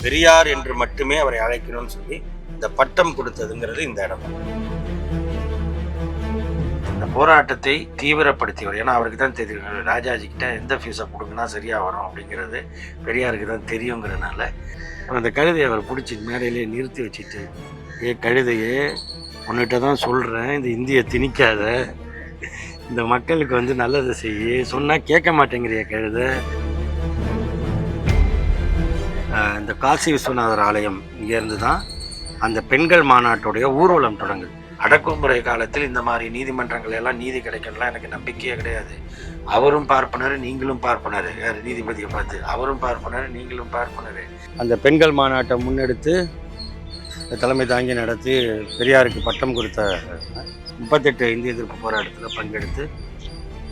பெரியார் என்று மட்டுமே அவரை அழைக்கணும்னு சொல்லி இந்த பட்டம் கொடுத்ததுங்கிறது இந்த இடம். இந்த போராட்டத்தை தீவிரப்படுத்தியவர், ஏன்னா அவருக்கு தான் தெரியும் ராஜாஜி கிட்ட எந்த ஃபீஸை கொடுங்கன்னா சரியா வரும் அப்படிங்கிறது பெரியாருக்கு தான் தெரியுங்கிறதுனால அந்த கழுதையை அவர் பிடிச்சி மேடையிலே நிறுத்தி வச்சுட்டு, கழுதையே உன்னிட்ட தான் சொல்கிறேன், இந்த இந்தியை திணிக்காத, இந்த மக்களுக்கு நல்லதை செய்ய சொன்னால் கேட்க மாட்டேங்கிறிய கழுதை. இந்த காசி விஸ்வநாதர் ஆலயம் இங்கேருந்து தான் அந்த பெண்கள் மாநாட்டுடைய ஊர்வலம் தொடங்குது. அடக்குமுறை காலத்தில் இந்த மாதிரி நீதிமன்றங்கள் எல்லாம் நீதி கிடைக்கலாம் எனக்கு நம்பிக்கையே கிடையாது. அவரும் பார்ப்பனர், நீங்களும் பார்ப்பனர், யார் நீதிபதியை பார்த்து, அவரும் பார்ப்பனர், நீங்களும் பார்ப்பனர். அந்த பெண்கள் மாநாட்டை முன்னெடுத்து தலைமை தாங்கி நடத்தி பெரியாருக்கு பட்டம் கொடுத்த 38 இந்திய எதிர்ப்பு போராட்டத்தில் பங்கெடுத்து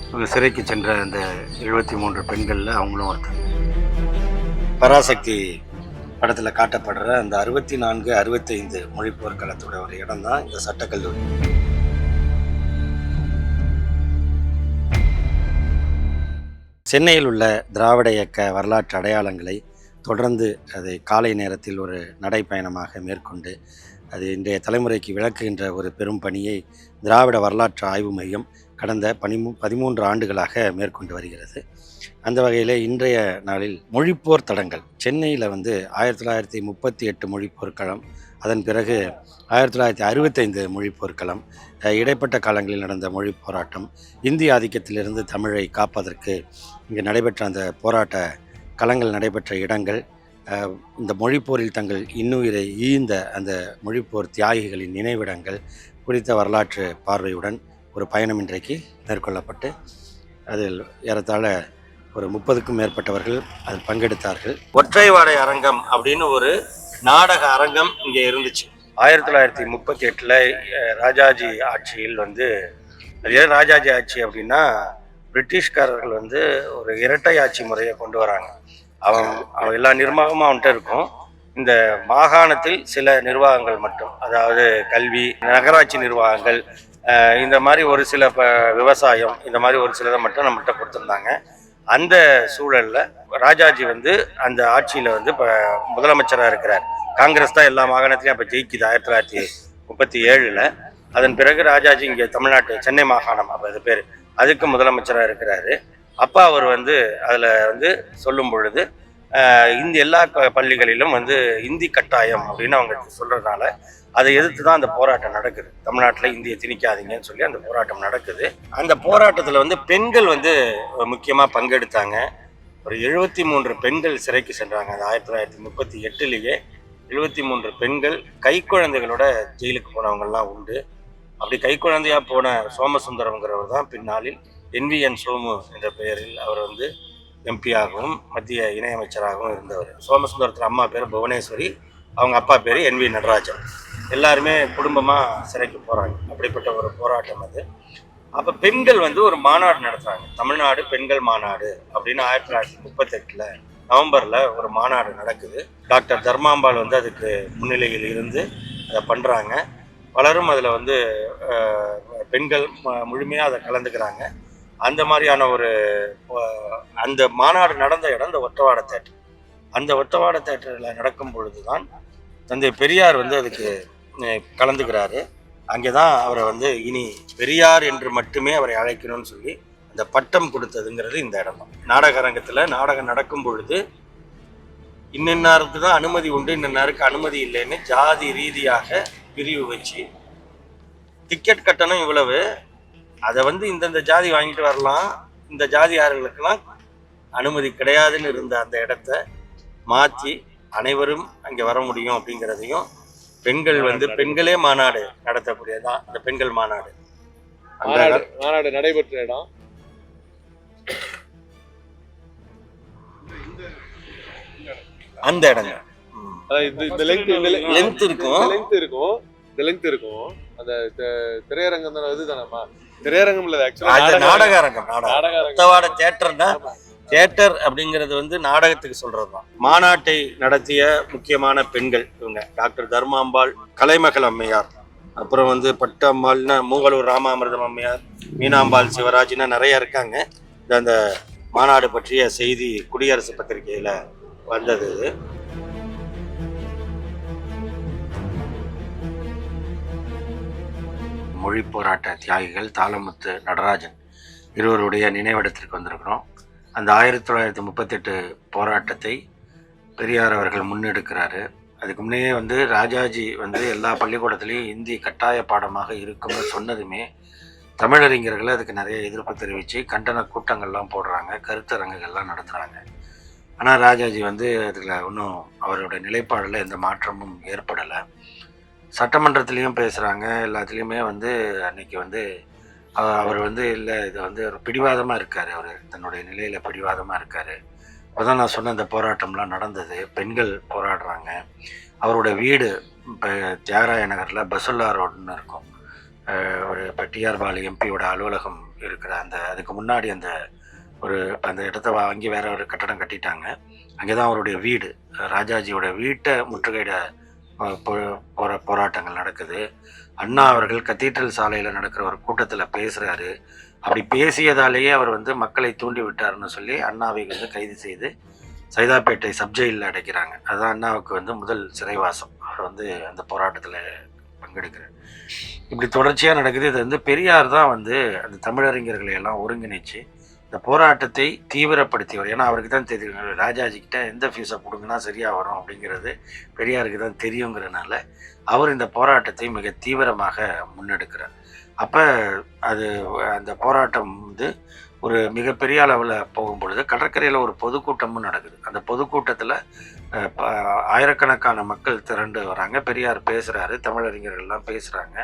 அவங்க சிறைக்கு சென்ற அந்த 73 பெண்களில் அவங்களும் ஒருத்தர். பராசக்தி படத்தில் காட்டப்படுற அந்த 64, 65 மொழிப்போர் களத்தோட ஒரு இடம் தான் இந்த சட்டக்கல்லூரி. சென்னையில் உள்ள திராவிட இயக்க வரலாற்று அடையாளங்களை தொடர்ந்து அதை காலை நேரத்தில் ஒரு நடைப்பயணமாக மேற்கொண்டு அது இன்றைய தலைமுறைக்கு விளக்குகின்ற ஒரு பெரும் பணியை திராவிட வரலாற்று ஆய்வு மையம் கடந்த 13 ஆண்டுகளாக மேற்கொண்டு வருகிறது. அந்த வகையில் இன்றைய நாளில் மொழிப்போர் தடங்கள் சென்னையில் 1938 மொழிப்போர்க்களம், அதன் பிறகு 1965 மொழிப்போர்க்களம், இடைப்பட்ட காலங்களில் நடந்த மொழி போராட்டம், இந்திய ஆதிக்கத்திலிருந்து தமிழை காப்பதற்கு இங்கு நடைபெற்ற அந்த போராட்ட களங்கள் நடைபெற்ற இடங்கள், இந்த மொழிப்போரில் தங்கள் இன்னுயிரை ஈந்த அந்த மொழிப்போர் தியாகிகளின் நினைவிடங்கள் குறித்த வரலாற்று பார்வையுடன் ஒரு பயணம் இன்றைக்கு மேற்கொள்ளப்பட்டு அதில் ஏறத்தாழ ஒரு 30க்கும் மேற்பட்டவர்கள் அதில் பங்கெடுத்தார்கள். ஒற்றைவாடை அரங்கம் அப்படின்னு ஒரு நாடக அரங்கம் இங்கே இருந்துச்சு. 1938 ராஜாஜி ஆட்சியில் ராஜாஜி ஆட்சி அப்படின்னா பிரிட்டிஷ்காரர்கள் ஒரு இரட்டை ஆட்சி முறையை கொண்டு வராங்க. அவன் எல்லா நிர்வாகமும் அவன்கிட்ட இருக்கும். இந்த மாகாணத்தில் சில நிர்வாகங்கள் மட்டும், அதாவது கல்வி, நகராட்சி நிர்வாகங்கள், இந்த மாதிரி ஒரு சில விவசாயம், இந்த மாதிரி ஒரு சிலதை மட்டும் நம்மகிட்ட கொடுத்துருந்தாங்க. அந்த சூழலில் ராஜாஜி அந்த ஆட்சியில் இப்போ முதலமைச்சராக இருக்கிறார். காங்கிரஸ் தான் எல்லா மாகாணத்திலையும் அப்போ ஜெயிக்குது 1937. அதன் பிறகு ராஜாஜி இங்கே தமிழ்நாட்டு சென்னை மாகாணம், அப்போ அது பேர், அதுக்கு முதலமைச்சராக இருக்கிறாரு. அப்போ அவர் அதில் சொல்லும் பொழுது இந்த எல்லா பள்ளிகளிலும் இந்தி கட்டாயம் அப்படின்னு அவங்க சொல்கிறதுனால அதை எதிர்த்து தான் அந்த போராட்டம் நடக்குது. தமிழ்நாட்டில் இந்தியை திணிக்காதீங்கன்னு சொல்லி அந்த போராட்டம் நடக்குது. அந்த போராட்டத்தில் பெண்கள் முக்கியமாக பங்கெடுத்தாங்க. ஒரு 73 பெண்கள் சிறைக்கு சென்றாங்க. அந்த 1938 73 பெண்கள் கைக்குழந்தைகளோட ஜெயிலுக்கு போனவங்கெல்லாம் உண்டு. அப்படி கைக்குழந்தையாக போன சோமசுந்தரம்ங்கிறவர் தான் பின்னாளில் NVN சோமு என்ற பெயரில் அவர் எம்பியாகவும் மத்திய இணையமைச்சராகவும் இருந்தவர். சோமசுந்தரத்தில் அம்மா பேர் புவனேஸ்வரி, அவங்க அப்பா பேர் NV நடராஜன். எல்லாருமே குடும்பமாக சிறைக்கு போகிறாங்க. அப்படிப்பட்ட ஒரு போராட்டம் அது. அப்போ பெண்கள் ஒரு மாநாடு நடத்துகிறாங்க, தமிழ்நாடு பெண்கள் மாநாடு அப்படின்னு 1938 நவம்பரில் ஒரு மாநாடு நடக்குது. டாக்டர் தர்மாம்பாள் அதுக்கு முன்னிலையில் இருந்து அதை பண்ணுறாங்க. பலரும் அதில் பெண்கள் முழுமையாக அதை கலந்துக்கிறாங்க. அந்த மாதிரியான அந்த மாநாடு நடந்த இடம் இந்த ஒற்றவாட தேட்டர். அந்த ஒற்றவாட தேட்டரில் நடக்கும் பொழுது தான் தந்தை பெரியார் அதுக்கு கலந்துக்கிறாரு. அங்கே தான் அவரை இனி பெரியார் என்று மட்டுமே அவரை அழைக்கணும்னு சொல்லி அந்த பட்டம் கொடுத்ததுங்கிறது இந்த இடம் தான். நாடக அரங்கத்தில் நாடகம் நடக்கும் பொழுது இன்னின்னாருக்கு தான் அனுமதி உண்டு, இன்னின்னாருக்கு அனுமதி இல்லைன்னு ஜாதி ரீதியாக பிரிவு வச்சு டிக்கெட் கட்டணம் இவ்வளவு, அதை இந்தந்த ஜாதி வாங்கிட்டு வரலாம், இந்த ஜாதியார்களுக்கெல்லாம் அனுமதி கிடையாதுன்னு இருந்த அந்த இடத்த மாற்றி அனைவரும் அங்கே வர முடியும் அப்படிங்கிறதையும், பெண்கள் பெண்களே மாநாடு நடத்தக்கூடியதான் இந்த பெண்கள் மாநாடு. மாநாடு நடைபெற்ற இடம் அந்த இடங்க. லெங்த் இருக்கும். அந்த திரையரங்கம் தானே, இதுதானமா திரையரங்கம் இல்ல, நாடக அரங்கம். நாடக தியேட்டர்னா தியேட்டர் அப்படிங்கிறது நாடகத்துக்கு சொல்றதுதான். மாநாட்டை நடத்திய முக்கியமான பெண்கள் இவங்க டாக்டர் தர்மாம்பாள், கலைமகள் அம்மையார், அப்புறம் பட்டம்மாள்னா மூவலூர் ராமாமிர்தம் அம்மையார், மீனாம்பாள் சிவராஜ்னா நிறைய இருக்காங்க. அந்த மாநாடு பற்றிய செய்தி குடியரசு பத்திரிகையில வந்தது. மொழி போராட்ட தியாகிகள் தாளமுத்து நடராஜன் இருவருடைய நினைவிடத்திற்கு வந்திருக்கிறோம். அந்த 1938 போராட்டத்தை பெரியார் அவர்கள் முன்னெடுக்கிறாரு. அதுக்கு முன்னே ராஜாஜி எல்லா பள்ளிக்கூடத்துலேயும் இந்தி கட்டாய பாடமாக இருக்கும்னு சொன்னதுமே தமிழறிஞர்கள் அதுக்கு நிறைய எதிர்ப்பு தெரிவித்து கண்டன கூட்டங்கள்லாம் போடுறாங்க, கருத்தரங்குகள்லாம் நடத்துகிறாங்க. ஆனால் ராஜாஜி அதில் ஒன்றும் அவரோட நிலைப்பாடில் எந்த மாற்றமும் ஏற்படலை. சட்டமன்றத்துலேயும் பேசுகிறாங்க, எல்லாத்துலேயுமே அன்னைக்கு அவர் இல்லை, இது ஒரு பிடிவாதமாக இருக்கார், அவர் தன்னுடைய நிலையில் பிடிவாதமாக இருக்கார். அப்போதான் நான் சொன்ன இந்த போராட்டம்லாம் நடந்தது. பெண்கள் போராடுறாங்க. அவரோட வீடு இப்போ தியாகராய நகரில் பசுல்லா ரோடுன்னு இருக்கும். ஒரு இப்போ டிஆர் பாலு எம்பியோட அலுவலகம் இருக்கிற அதுக்கு முன்னாடி அந்த இடத்த வாங்கி வேற ஒரு கட்டடம் கட்டிட்டாங்க. அங்கே தான் அவருடைய வீடு. ராஜாஜியோட வீட்டை முற்றுகையிட போராட்டங்கள் நடக்குது. அண்ணா அவர்கள் கத்தீட்ரல் சாலையில் நடக்கிற ஒரு கூட்டத்தில் பேசுகிறாரு. அப்படி பேசியதாலேயே அவர் மக்களை தூண்டி விட்டார்னு சொல்லி அண்ணாவை கைது செய்து சைதாப்பேட்டை சப்ஜெயிலில் அடைக்கிறாங்க. அதுதான் அண்ணாவுக்கு முதல் சிறைவாசம். அவர் அந்த போராட்டத்தில் பங்கெடுக்கிறார். இப்படி தொடர்ச்சியாக நடக்குது. இது பெரியார் தான் அந்த தமிழறிஞர்களை எல்லாம் ஒருங்கிணைச்சு இந்த போராட்டத்தை தீவிரப்படுத்தியவர். ஏன்னா அவருக்கு தான் தெரியும், ராஜாஜிக்கிட்ட எந்த ஃபீஸை கொடுங்கன்னா சரியாக வரும் அப்படிங்கிறது பெரியாருக்கு தான் தெரியுங்கிறனால அவர் இந்த போராட்டத்தை மிக தீவிரமாக முன்னெடுக்கிறார். அப்போ அந்த போராட்டம் ஒரு மிகப்பெரிய அளவில் போகும்பொழுது கடற்கரையில் ஒரு பொதுக்கூட்டமும் நடக்குது. அந்த பொதுக்கூட்டத்தில் ஆயிரக்கணக்கான மக்கள் திரண்டு வராங்க. பெரியார் பேசுகிறாரு, தமிழறிஞர்கள்லாம் பேசுகிறாங்க.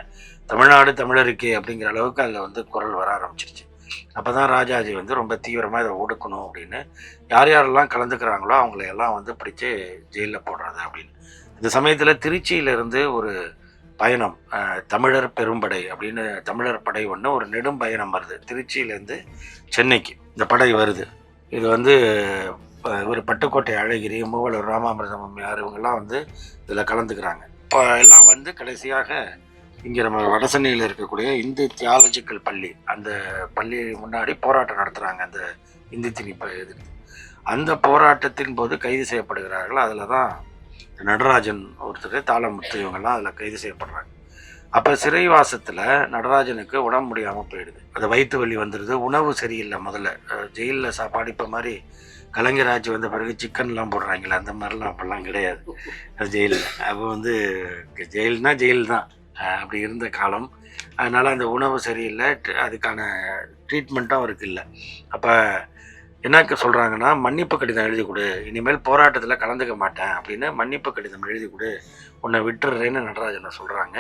தமிழ்நாடு தமிழருக்கே அப்படிங்கிற அளவுக்கு அதில் குரல் வர ஆரம்பிச்சிருச்சு. அப்போ தான் ராஜாஜி ரொம்ப தீவிரமாக இதை ஒடுக்கணும் அப்படின்னு யார் யாரெல்லாம் கலந்துக்கிறாங்களோ அவங்களையெல்லாம் பிடிச்சி ஜெயிலில் போடுறது அப்படின்னு. இந்த சமயத்தில் திருச்சியிலேருந்து ஒரு பயணம், தமிழர் பெரும்படை அப்படின்னு தமிழர் படை ஒரு நெடும் பயணம் வருது. திருச்சியிலேருந்து சென்னைக்கு இந்த படை வருது. இது ஒரு பட்டுக்கோட்டை அழகிரி, மூவலூர் ராமாமிர்தம் அம்மையார் இவங்கெல்லாம் இதில் கலந்துக்கிறாங்க. இப்போ எல்லாம் கடைசியாக இங்கே நம்ம வடசென்னையில் இருக்கக்கூடிய இந்து தியாலஜிக்கல் பள்ளி, அந்த பள்ளி முன்னாடி போராட்டம் நடத்துகிறாங்க. அந்த இந்தி திணிப்பை எதிர்த்து அந்த போராட்டத்தின் போது கைது செய்யப்படுகிறார்கள். அதில் தான் நடராஜன் ஒருத்தர், தாளமுத்து இவங்கெல்லாம் அதில் கைது செய்யப்படுறாங்க. அப்போ சிறைவாசத்தில் நடராஜனுக்கு உடம்பு முடியாமல் போயிடுது. அது வயிற்று வலி வந்துடுது. உணவு சரியில்லை. முதல்ல ஜெயிலில் சாப்பாடு இப்போ மாதிரி கலைஞராட்சி வந்த பிறகு சிக்கன்லாம் போடுறாங்களே, அந்த மாதிரிலாம் அப்போல்லாம் கிடையாது அது ஜெயிலில். அப்போ ஜெயில்னால் ஜெயில் தான், அப்படி இருந்த காலம். அதனால் அந்த உணவு சரியில்லை, அதுக்கான ட்ரீட்மெண்ட்டும் அவருக்கு இல்லை. அப்போ என்ன சொல்கிறாங்கன்னா, மன்னிப்பு கடிதம் எழுதி கொடு, இனிமேல் போராட்டத்தில் கலந்துக்க மாட்டேன் அப்படின்னு மன்னிப்பு கடிதம் எழுதி கொடு, உன்னை விட்டுறேன்னு நடராஜனை சொல்கிறாங்க.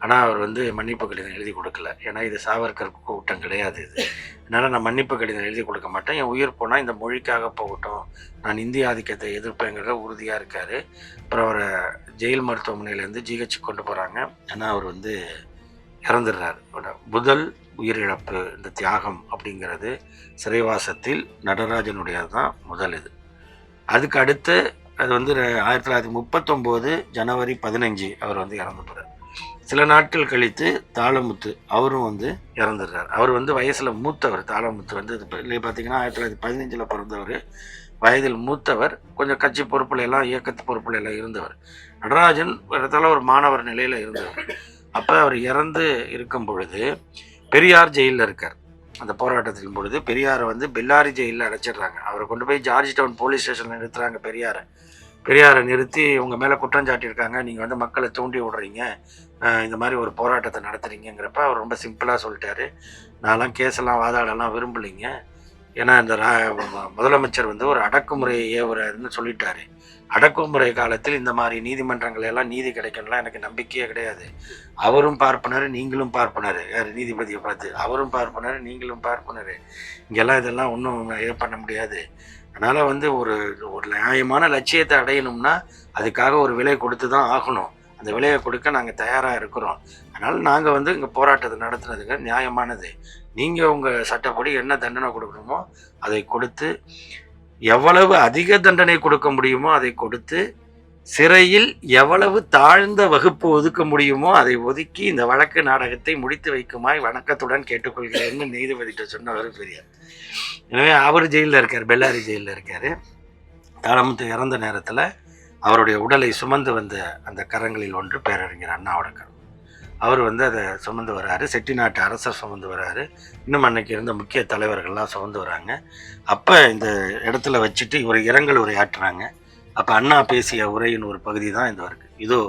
ஆனால் அவர் மன்னிப்பு கடிதம் எழுதி கொடுக்கல. ஏன்னா இது சாவர்கர் கூட்டம் கிடையாது இது. அதனால் நான் மன்னிப்பு கடிதம் எழுதி கொடுக்க மாட்டேன், என் உயிர் போனால் இந்த மொழிக்காக போகட்டும், நான் இந்திய ஆதிக்கத்தை எதிர்ப்பேங்கிறத உறுதியாக இருக்கார். அப்புறம் அவரை ஜெயில் மருத்துவமனையிலேருந்து ஜிஹெச் கொண்டு போகிறாங்க. ஆனால் அவர் இறந்துடுறார். முதல் உயிரிழப்பு, இந்த தியாகம் அப்படிங்கிறது சிறைவாசத்தில் நடராஜனுடையது தான் முதல். இது அதுக்கு அடுத்து அது 1939 ஜனவரி 15 அவர் இறந்து போகிறார். சில நாட்கள் கழித்து தாளமுத்து அவரும் இறந்துடுறார். அவர் வயசில் மூத்தவர். தாளமுத்து இல்லை பார்த்தீங்கன்னா 1915 பிறந்தவர், வயதில் மூத்தவர், கொஞ்சம் கட்சி பொறுப்புல எல்லாம் இயக்கத்து பொறுப்புல எல்லாம் இருந்தவர். நடராஜன் இடத்துல ஒரு மாணவர் நிலையில் இருந்தவர். அப்போ அவர் இறந்து இருக்கும் பொழுது பெரியார் ஜெயிலில் இருக்கார். அந்த போராட்டத்தின் பொழுது பெரியாரை பெல்லாரி ஜெயிலில் அடைச்சிடுறாங்க. அவரை கொண்டு போய் ஜார்ஜ் டவுன் போலீஸ் ஸ்டேஷனில் நிறுத்துறாங்க. பெரியாரை நிறுத்தி உங்கள் மேலே குற்றம் சாட்டியிருக்காங்க, நீங்கள் மக்களை தூண்டி விடுறீங்க, இந்த மாதிரி ஒரு போராட்டத்தை நடத்துறீங்கிறப்ப அவர் ரொம்ப சிம்பிளாக சொல்லிட்டாரு, நான்லாம் கேஸெல்லாம் வாதாடலாம் விரும்பலைங்க. ஏன்னா இந்த முதலமைச்சர் ஒரு அடக்குமுறையை ஏவுறாருன்னு சொல்லிட்டாரு. அடக்குமுறை காலத்தில் இந்த மாதிரி நீதிமன்றங்கள் எல்லாம் நீதி கிடைக்கணும்லாம் எனக்கு நம்பிக்கையே கிடையாது. அவரும் பார்ப்பனர், நீங்களும் பார்ப்பனர். யார் நீதிபதியை பார்த்து அவரும் பார்ப்பனர், நீங்களும் பார்ப்பனர். இங்கெல்லாம் இதெல்லாம் ஒன்றும் இது பண்ண முடியாது. அதனால் ஒரு நியாயமான லட்சியத்தை அடையணும்னா அதுக்காக ஒரு விலை கொடுத்து தான் ஆகணும். அந்த விலையை கொடுக்க நாங்கள் தயாராக இருக்கிறோம். அதனால் நாங்கள் இங்கே போராட்டத்தை நடத்துனதுங்க நியாயமானது. நீங்கள் உங்கள் சட்டப்படி என்ன தண்டனை கொடுக்கணுமோ அதை கொடுத்து, எவ்வளவு அதிக தண்டனை கொடுக்க முடியுமோ அதை கொடுத்து, சிறையில் எவ்வளவு தாழ்ந்த வகுப்பு ஒதுக்க முடியுமோ அதை ஒதுக்கி இந்த வழக்கு நாடகத்தை முடித்து வைக்குமாய் வணக்கத்துடன் கேட்டுக்கொள்கிறேன்னு நீதிபதிகிட்ட சொன்னவர் பெரியார். எனவே அவர் ஜெயிலில் இருக்கார், பெல்லாரி ஜெயிலில் இருக்கார். தாளமுத்து இறந்த நேரத்தில் அவருடைய உடலை சுமந்து வந்த அந்த கரங்களில் ஒன்று பேரறிஞர் அண்ணாவோட கரம். அவர் வந்து அதை சுமந்து வர்றாரு. செட்டிநாட்டு அரசர் சுமந்து வர்றாரு. இன்னும் அன்னைக்கு இருந்த முக்கிய தலைவர்கள்லாம் சுமந்து வராங்க. அப்போ இந்த இடத்துல வச்சுட்டு இவர் இரங்கல் உரை ஆற்றுறாங்க. அப்போ அண்ணா பேசிய உரையின் ஒரு பகுதி தான் இந்த இருக்கு. இதோ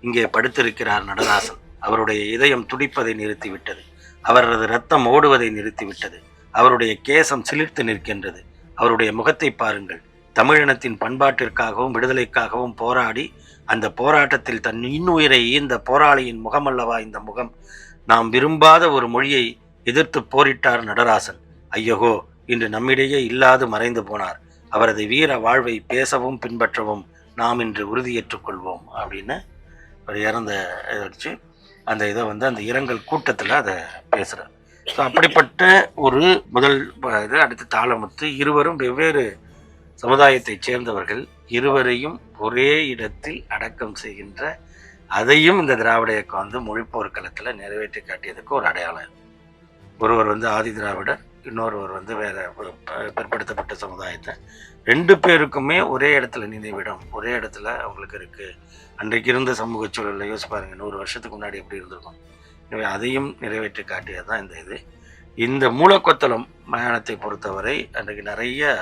இங்கே படுத்திருக்கிறார் நடராசன். அவருடைய இதயம் துடிப்பதை நிறுத்திவிட்டது. அவரது இரத்தம் ஓடுவதை நிறுத்திவிட்டது. அவருடைய கேசம் சிலிர்த்து நிற்கின்றது. அவருடைய முகத்தை பாருங்கள். தமிழினத்தின் பண்பாட்டிற்காகவும் விடுதலைக்காகவும் போராடி அந்த போராட்டத்தில் தன் இன்னுயிரை ஈந்த போராளியின் முகமல்லவா இந்த முகம். நாம் விரும்பாத ஒரு மொழியை எதிர்த்து போரிட்டார் நடராசன். ஐயகோ, இன்று நம்மிடையே இல்லாது மறைந்து போனார். அவரது வீர வாழ்வை பேசவும் பின்பற்றவும் நாம் இன்று உறுதியேற்றுக் கொள்வோம் அப்படின்னு ஒரு இறந்த வச்சு அந்த இதை வந்து அந்த இரங்கல் கூட்டத்தில் அதை பேசுகிறார். ஸோ அப்படிப்பட்ட ஒரு முதல் இது. அடுத்து தாளமுத்து. இருவரும் வெவ்வேறு சமுதாயத்தைச் சேர்ந்தவர்கள். இருவரையும் ஒரே இடத்தில் அடக்கம் செய்கின்ற அதையும் இந்த திராவிட இயக்கம் வந்து மொழிப்போர்க்களத்தில் நிறைவேற்றி காட்டியதுக்கு ஒரு அடையாளம். ஒருவர் வந்து ஆதி திராவிடர், இன்னொருவர் வந்து வேற ஒரு பிற்படுத்தப்பட்ட சமுதாயத்தை. 2 பேருக்குமே ஒரே இடத்துல நினைவிடம் ஒரே இடத்துல அவங்களுக்கு இருக்கு. அன்றைக்கு இருந்த சமூக சூழலில் யோசிச்சு பாருங்க, 100 வருஷத்துக்கு முன்னாடி எப்படி இருந்திருக்கும். எனவே அதையும் நிறைவேற்றி காட்டியது தான் இந்த இது. இந்த மூலக்கொத்தளம் மயானத்தை பொறுத்தவரை அன்றைக்கு நிறைய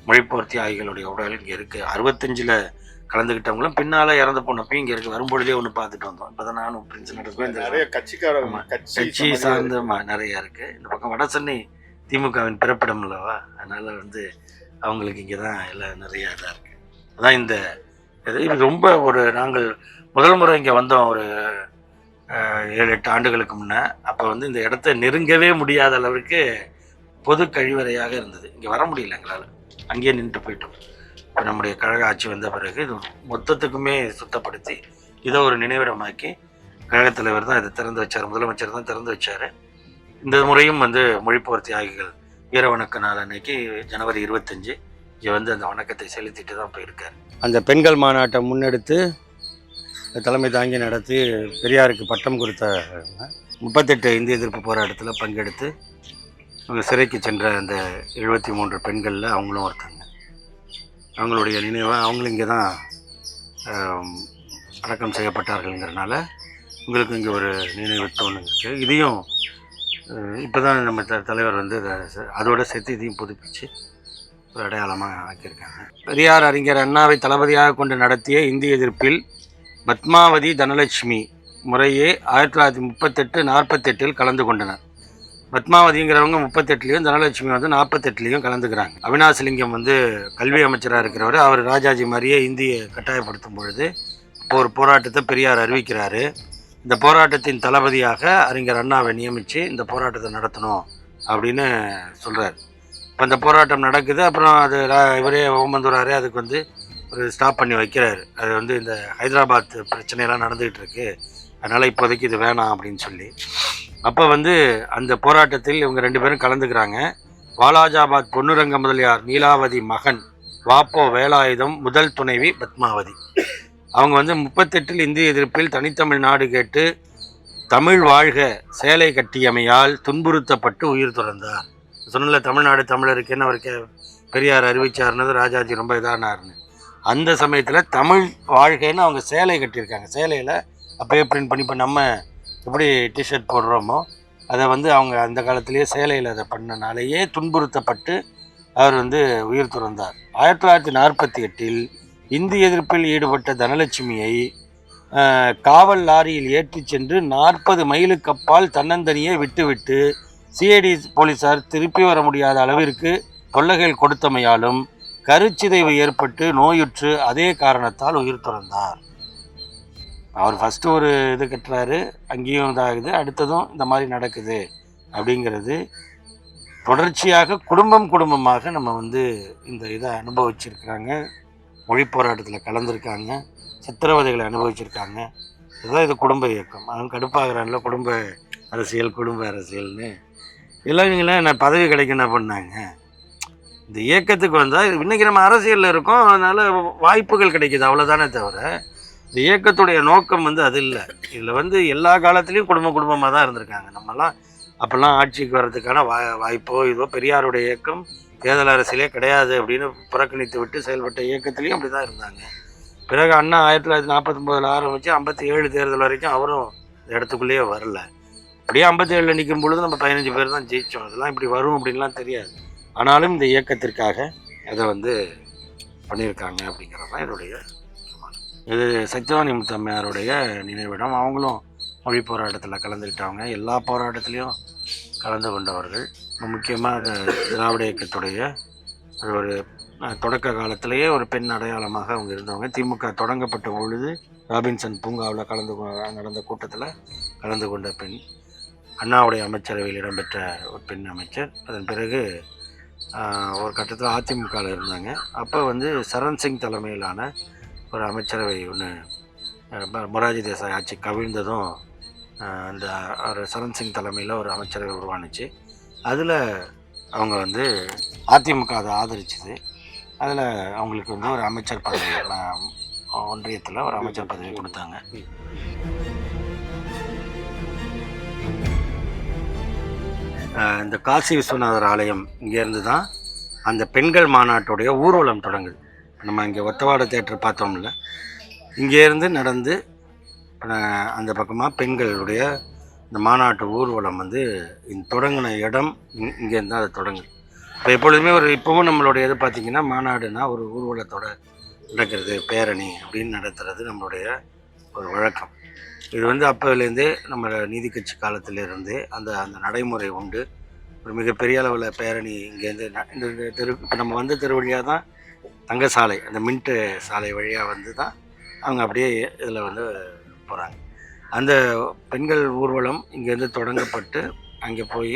மொழிப்போர் தியாகிகளுடைய உடல் இங்கே இருக்குது. 65ல் கலந்துக்கிட்டவங்களும் பின்னால் இறந்து போனப்பையும் இங்கே இருக்குது. வரும்பொழுதே ஒன்று பார்த்துட்டு வந்தோம். இப்போ தான் நானும் பிரின்ஸ் நடக்கும். நிறைய கட்சி சார்ந்த நிறையா இருக்குது. இந்த பக்கம் வட சென்னை திமுகவின் பிறப்பிடம் இல்லவா, அதனால் வந்து அவங்களுக்கு இங்கே தான் எல்லாம் நிறையா இதாக இருக்குது. அதான் இந்த இது ரொம்ப ஒரு நாங்கள் முதல் முறை இங்கே வந்தோம் ஒரு 7-8 ஆண்டுகளுக்கு முன்னே. அப்போ வந்து இந்த இடத்த நெருங்கவே முடியாத அளவுக்கு பொது கழிவறையாக இருந்தது. இங்கே வர முடியல எங்களால், அங்கேயே நின்று போயிட்டோம். இப்போ நம்முடைய கழக ஆட்சி வந்த பிறகு இது மொத்தத்துக்குமே சுத்தப்படுத்தி இதை ஒரு நினைவிடமாக்கி கழகத் தலைவர் தான் இதை திறந்து வச்சார். முதலமைச்சர் தான் திறந்து வச்சார். இந்த முறையும் வந்து மொழிப்போர் தியாகிகள் வீர வணக்க நாள் அன்னைக்கு ஜனவரி 25 இங்கே வந்து அந்த வணக்கத்தை செலுத்திட்டு தான் போயிருக்கார். அந்த பெண்கள் மாநாட்டை முன்னெடுத்து தலைமை தாங்கி நடத்தி பெரியாருக்கு பட்டம் கொடுத்த 38 இந்திய எதிர்ப்பு போராட்டத்தில் பங்கெடுத்து அவங்க சிறைக்கு சென்ற அந்த 73 பெண்களில் அவங்களும் ஒருத்தங்க. அவங்களுடைய நினைவாக அவங்களும் இங்கே தான் அடக்கம் செய்யப்பட்டார்கள்ங்கிறனால உங்களுக்கு இங்கே ஒரு நினைவு தோணு இருக்குது. இதையும் இப்போ தான் நம்ம தலைவர் வந்து அதோட சேர்த்து இதையும் புதுப்பிச்சு ஒரு அடையாளமாக ஆக்கியிருக்காங்க. பெரியார் அறிஞர் அண்ணாவை தளபதியாக கொண்டு நடத்திய இந்திய எதிர்ப்பில் பத்மாவதி, தனலட்சுமி முறையே 1938, 48 கலந்து கொண்டனர். பத்மாவதிங்கிறவங்க 38லையும் தனலட்சுமி வந்து 48லையும் கலந்துக்கிறாங்க. அவினாசிலிங்கம் வந்து கல்வி அமைச்சராக இருக்கிறவர். அவர் ராஜாஜி மாதிரியே இந்தியை கட்டாயப்படுத்தும் பொழுது இப்போ ஒரு போராட்டத்தை பெரியார் அறிவிக்கிறாரு. இந்த போராட்டத்தின் தளபதியாக அறிஞர் அண்ணாவை நியமித்து இந்த போராட்டத்தை நடத்தணும் அப்படின்னு சொல்கிறார். இப்போ அந்த போராட்டம் நடக்குது. அப்புறம் அது இவரே ஓமந்தூராரே அதுக்கு வந்து ஒரு ஸ்டாப் பண்ணி வைக்கிறாரு. அது வந்து இந்த ஹைதராபாத் பிரச்சனையெல்லாம் நடந்துகிட்டு இருக்கு, அதனால் இப்போதைக்கு இது வேணாம் அப்படின்னு சொல்லி. அப்போ வந்து அந்த போராட்டத்தில் இவங்க 2 பேரும் கலந்துக்கிறாங்க. வாலாஜாபாத் பொன்னுரங்க முதலியார் நீலாவதி மகன் வாப்போ வேலாயுதம் முதல் துணைவி பத்மாவதி. அவங்க வந்து 38 இந்திய எதிர்ப்பில் தனித்தமிழ் நாடு கேட்டு தமிழ் வாழ்க சேலை கட்டியமையால் துன்புறுத்தப்பட்டு உயிர் துறந்தார். சொன்னல தமிழ்நாடு தமிழருக்குன்னு அவருக்கு பெரியார் அறிவிச்சாருன்னது ராஜாஜி ரொம்ப இதானார்னு. அந்த சமயத்தில் தமிழ் வாழ்கைன்னு அவங்க சேலை கட்டியிருக்காங்க. சேலையில் அப்போயே பிரிண்ட் பண்ணி இப்போ நம்ம எப்படி டிஷர்ட் போடுறோமோ அதை வந்து அவங்க அந்த காலத்திலேயே சேலையில் அதை பண்ணனாலேயே துன்புறுத்தப்பட்டு அவர் வந்து உயிர் துறந்தார். 1948 இந்திய எதிர்ப்பில் ஈடுபட்ட தனலட்சுமியை காவல் லாரியில் ஏற்றி சென்று 40 மைலுக்கு அப்பால் தன்னந்தனியே விட்டுவிட்டு சிஐடி போலீஸார் திருப்பி வர முடியாத அளவிற்கு தொல்லைகள் கொடுத்தமையாலும் கருச்சிதைவு ஏற்பட்டு நோயுற்று அதே காரணத்தால் உயிர் துறந்தார். அவர் ஃபஸ்ட்டு ஒரு இது கட்டுறாரு, அங்கேயும் இதாகுது, அடுத்ததும் இந்த மாதிரி நடக்குது அப்படிங்கிறது தொடர்ச்சியாக குடும்பமாக நம்ம வந்து இந்த இதை அனுபவிச்சிருக்கிறாங்க. மொழி போராட்டத்தில் கலந்துருக்காங்க, சித்திரவதைகளை அனுபவிச்சிருக்காங்க. இதுதான் இது குடும்ப இயக்கம். அவன் கடுப்பாகிறான்ல குடும்ப அரசியல்னு. இல்லைங்களே நான் பதவி கிடைக்க என்ன பண்ணாங்க. இந்த இயக்கத்துக்கு வந்தால் இன்றைக்கி நம்ம அரசியலில் இருக்கோம், அதனால் வாய்ப்புகள் கிடைக்கிது, அவ்வளோதானே தவிர இந்த இயக்கத்துடைய நோக்கம் வந்து அது இல்லை. இதில் வந்து எல்லா காலத்துலேயும் குடும்பமாக தான் இருந்திருக்காங்க. நம்மலாம் அப்போல்லாம் ஆட்சிக்கு வர்றதுக்கான வாய்ப்போ இதோ பெரியாருடைய இயக்கம் தேர்தல் அரசியலே கிடையாது அப்படின்னு புறக்கணித்து விட்டு செயல்பட்ட இயக்கத்துலேயும் அப்படி தான் இருந்தாங்க. பிறகு அண்ணா 1949 ஆரம்பித்து 57 தேர்தல் வரைக்கும் அவரும் இடத்துக்குள்ளேயே வரல. அப்படியே 57 நிற்கும் பொழுது நம்ம 15 பேர் தான் ஜெயித்தோம். அதெல்லாம் இப்படி வரும் அப்படின்லாம் தெரியாது. ஆனாலும் இந்த இயக்கத்திற்காக அதை வந்து பண்ணியிருக்காங்க அப்படிங்கிறது தான் இதோடைய. இது சத்யவாணி முத்தம்மையாருடைய நினைவிடம். அவங்களும் மொழி போராட்டத்தில் கலந்துக்கிட்டவங்க, எல்லா போராட்டத்துலேயும் கலந்து கொண்டவர்கள். முக்கியமாக திராவிட இயக்கத்துடைய ஒரு தொடக்க காலத்திலேயே ஒரு பெண் அடையாளமாக அவங்க இருந்தவங்க. திமுக தொடங்கப்பட்ட பொழுது ராபின்சன் பூங்காவில் நடந்த கூட்டத்தில் கலந்து கொண்ட பெண். அண்ணாவுடைய அமைச்சரவையில் இடம்பெற்ற ஒரு பெண் அமைச்சர். அதன் பிறகு ஒரு கட்டத்தில் அதிமுகவில் இருந்தாங்க. அப்போ வந்து சரண் சிங் தலைமையிலான ஒரு அமைச்சரவை ஒன்று மொரார்ஜி தேசாய் ஆட்சி கவிழ்ந்ததும் அந்த ஒரு சரண் சிங் தலைமையில் ஒரு அமைச்சரவை உருவானுச்சு. அதில் அவங்க வந்து அதிமுக அதை ஆதரிச்சுது. அதில் அவங்களுக்கு வந்து ஒரு அமைச்சர் பதவி, ஒன்றியத்தில் ஒரு அமைச்சர் பதவி கொடுத்தாங்க. இந்த காசி விஸ்வநாதர் ஆலயம் இங்கேருந்து தான் அந்த பெண்கள் மாநாட்டுடைய ஊர்வலம் தொடங்குது. நம்ம இங்கே ஒத்தவாட தேட்டர் பார்த்தோம்ல, இங்கேருந்து நடந்து அந்த பக்கமாக பெண்களுடைய இந்த மாநாட்டு ஊர்வலம் வந்து தொடங்கின இடம் இங்கேருந்து தான் அது தொடங்குது. இப்போ எப்பொழுதுமே இப்போவும் நம்மளுடைய இது பார்த்திங்கன்னா மாநாடுனா ஒரு ஊர்வலத்தோட நடக்கிறது, பேரணி அப்படின்னு நடத்துறது நம்மளுடைய ஒரு வழக்கம். இது வந்து அப்போலேருந்தே நம்ம நீதி கட்சி காலத்திலேருந்தே அந்த அந்த நடைமுறை உண்டு. ஒரு மிகப்பெரிய அளவில் பேரணி இங்கேருந்து இந்த தெரு, இப்போ நம்ம வந்த தெரு வழியாக தான் தங்கசாலை, அந்த மின்ட்டு சாலை வழியாக வந்து தான் அவங்க அப்படியே இதில் வந்து போகிறாங்க. அந்த பெண்கள் ஊர்வலம் இங்கேருந்து தொடங்கப்பட்டு அங்கே போய்